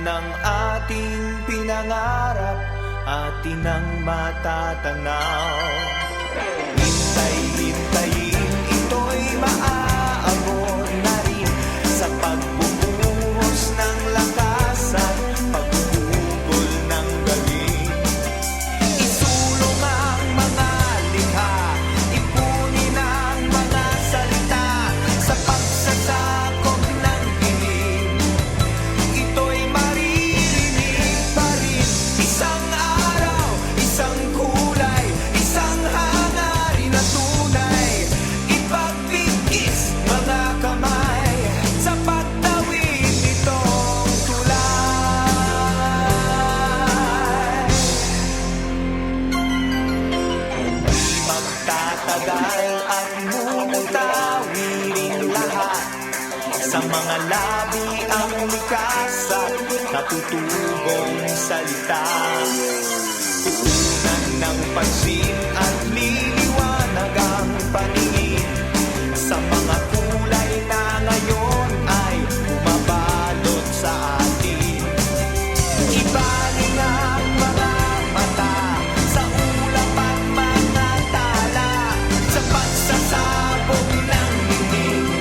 ng ating pinangarap, atin ang matatanaw. Hintay-hintayin, ito'y maaabot na rin sa pagbubuhos ng lakas at pagbubugol ng galing. Isulong ang mga likha, ipunin ang mga salita sa pagsasakop ng dilim. Ito'y maririnig pa rin. Isang araw, isang kulay, isang hangarin na tunay. Ipagpigis mga kamay sa pagtawid nitong tulay. Di magtatagal at mumutawirin lahat. Sa mga labi ang likas at natutubong salita. Tuunan ng pansin at liliwanag ang paningin sa mga kulay na ngayon ay bumabalot sa atin. Ibaling ang mga mata sa ulap at mga tala sa pagsasabog ng dilim.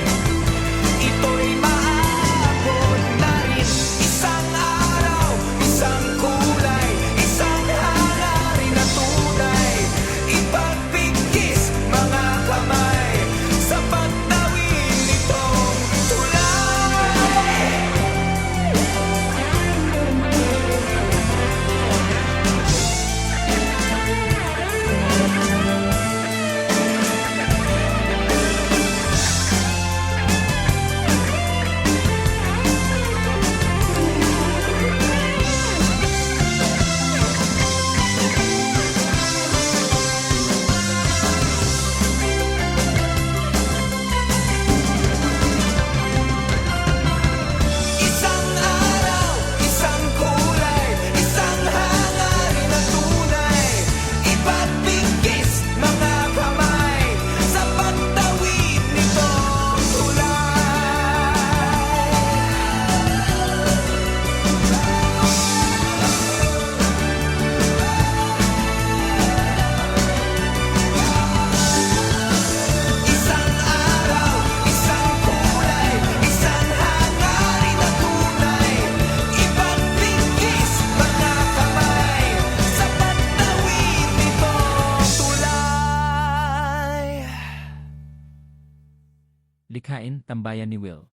Ito'y maabot na rin. Isang araw, isang kulay, isang hangarin na tunay. Ipagpigis mga kamay sa pagtawid nitong tulay. Isang araw, isang kulay, isang hangarin na tunay. Ipagpigis mga kamay sa pagtawid nitong tulay. Isang araw, isang kulay, isang hangarin na tunay. Ipagpigis mga kamay sa pagtawid nitong tulay. Likhain, Tambayan ni Will.